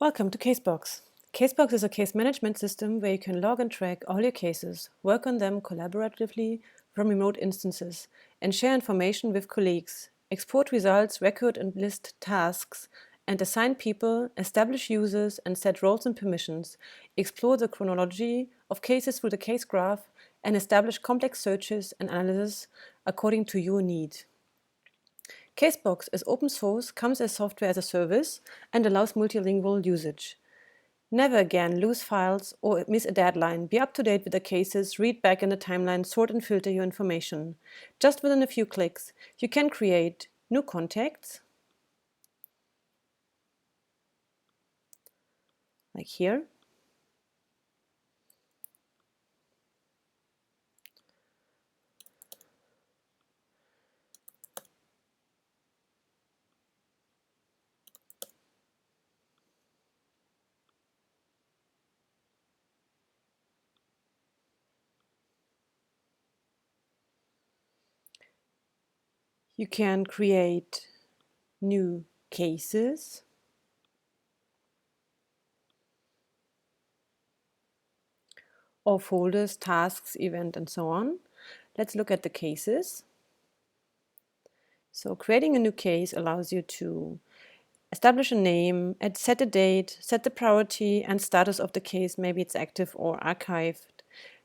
Welcome to CASEBOX. CASEBOX is a case management system where you can log and track all your cases, work on them collaboratively from remote instances, and share information with colleagues, export results, record and list tasks, and assign people, establish users, and set roles and permissions, explore the chronology of cases through the case graph, and establish complex searches and analysis according to your need. CASEBOX is open source, comes as software as a service, and allows multilingual usage. Never again lose files or miss a deadline. Be up to date with the cases, read back in the timeline, sort and filter your information. Just within a few clicks, you can create new contacts, like here. You can create new cases. Or folders, tasks, event, and so on. Let's look at the cases. So creating a new case allows you to establish a name, set a date, set the priority and status of the case. Maybe it's active or archived.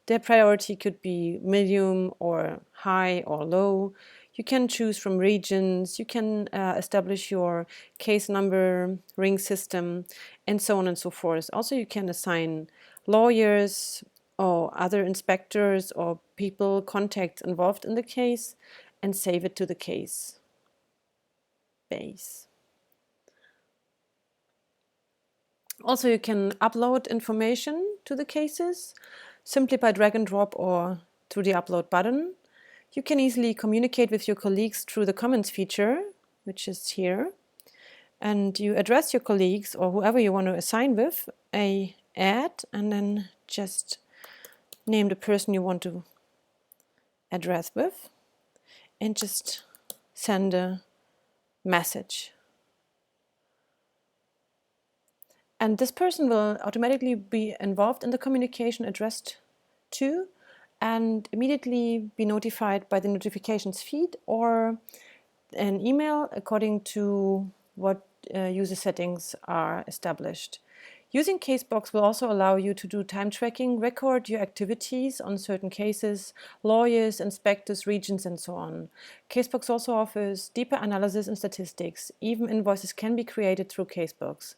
The priority could be medium or high or low. You can choose from regions. You can establish your case number, ring system, and so on and so forth. Also, you can assign lawyers or other inspectors or people, contacts involved in the case, and save it to the case base. Also, you can upload information to the cases simply by drag and drop or through the upload button. You can easily communicate with your colleagues through the comments feature, which is here. And you address your colleagues or whoever you want to assign with a ad, and then just name the person you want to address with and just send a message. And this person will automatically be involved in the communication addressed to and immediately be notified by the notifications feed or an email according to what user settings are established. Using CASEBOX will also allow you to do time tracking, record your activities on certain cases, lawyers, inspectors, regions, and so on. CASEBOX also offers deeper analysis and statistics. Even invoices can be created through CASEBOX.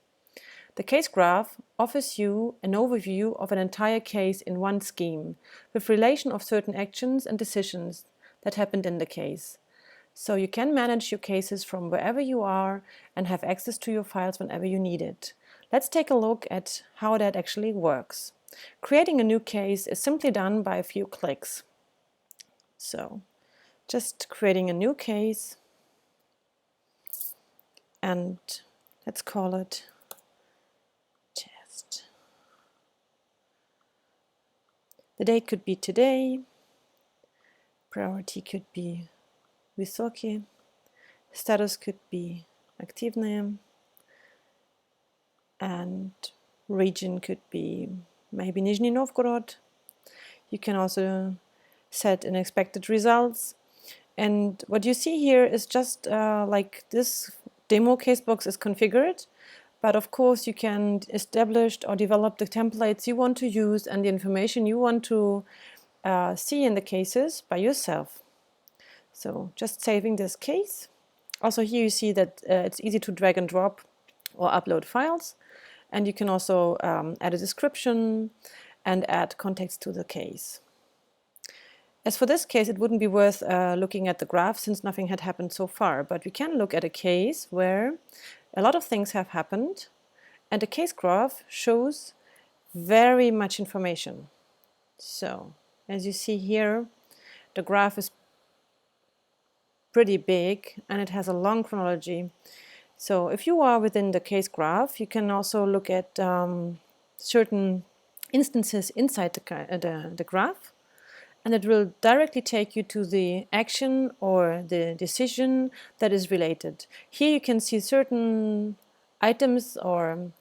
The case graph offers you an overview of an entire case in one scheme, with relation of certain actions and decisions that happened in the case. So you can manage your cases from wherever you are and have access to your files whenever you need it. Let's take a look at how that actually works. Creating a new case is simply done by a few clicks. So just creating a new case, and let's call it test. The date could be today, priority could be Wysokie, status could be Aktywne, and region could be maybe Nizhny Novgorod. You can also set unexpected results. And what you see here is just like this demo CASEBOX is configured. But of course, you can establish or develop the templates you want to use and the information you want to see in the cases by yourself. So just saving this case. Also here you see that it's easy to drag and drop or upload files. And you can also add a description and add context to the case. As for this case, it wouldn't be worth looking at the graph since nothing had happened so far. But we can look at a case where a lot of things have happened, and the case graph shows very much information. So, as you see here, the graph is pretty big and it has a long chronology. So if you are within the case graph, you can also look at certain instances inside the graph, and it will directly take you to the action or the decision that is related. Here you can see certain items or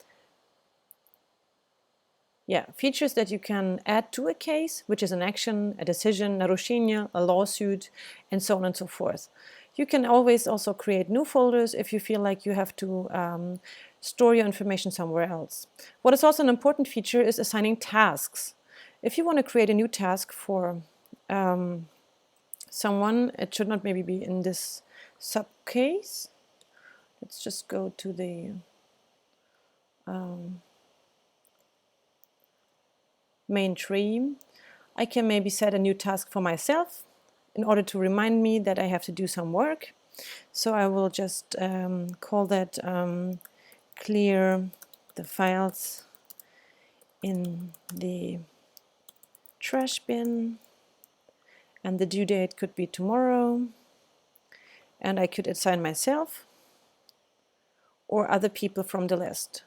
yeah, features that you can add to a case, which is an action, a decision, naruszenie, a lawsuit, and so on and so forth. You can always also create new folders if you feel like you have to store your information somewhere else. What is also an important feature is assigning tasks. If you want to create a new task for someone, it should not maybe be in this subcase. Let's just go to the main tree. I can maybe set a new task for myself in order to remind me that I have to do some work. So I will just call that clear the files in the trash bin, and the due date could be tomorrow, and I could assign myself or other people from the list.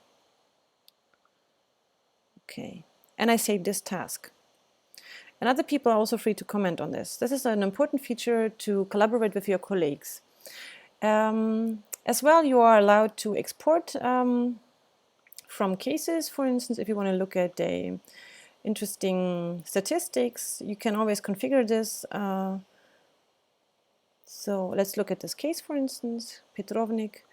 Okay, and I save this task. And other people are also free to comment on this. This is an important feature to collaborate with your colleagues. As well, you are allowed to export from cases. For instance, if you want to look at a interesting statistics, you can always configure this. So let's look at this case, for instance, Petrovnik,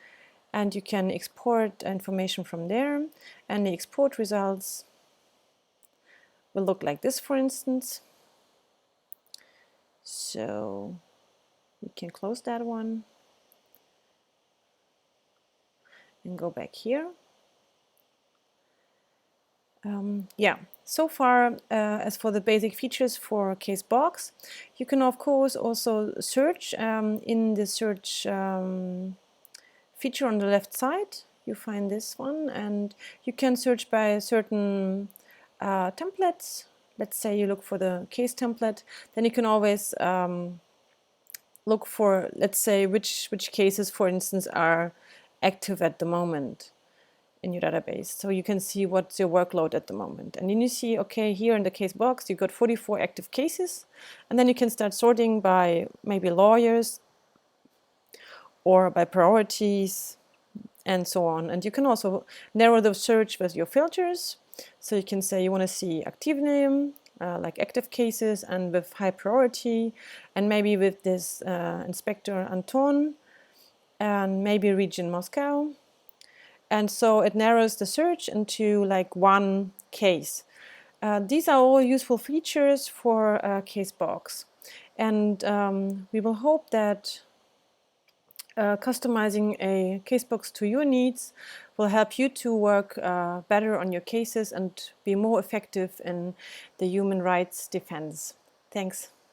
and you can export information from there, and the export results will look like this, for instance. So we can close that one and go back here. Yeah, so far as for the basic features for CASEBOX, you can of course also search in the search feature on the left side. You find this one, and you can search by certain templates. Let's say you look for the case template, then you can always look for, let's say, which cases, for instance, are active at the moment in your database. So you can see what's your workload at the moment. And then you see, okay, here in the case box, you've got 44 active cases. And then you can start sorting by maybe lawyers or by priorities and so on. And you can also narrow the search with your filters. So you can say you want to see active name, like active cases, and with high priority, and maybe with this Inspector Anton, and maybe region Moscow. And so it narrows the search into like one case. These are all useful features for CASEBOX. And we will hope that customizing a CASEBOX to your needs will help you to work better on your cases and be more effective in the human rights defense. Thanks.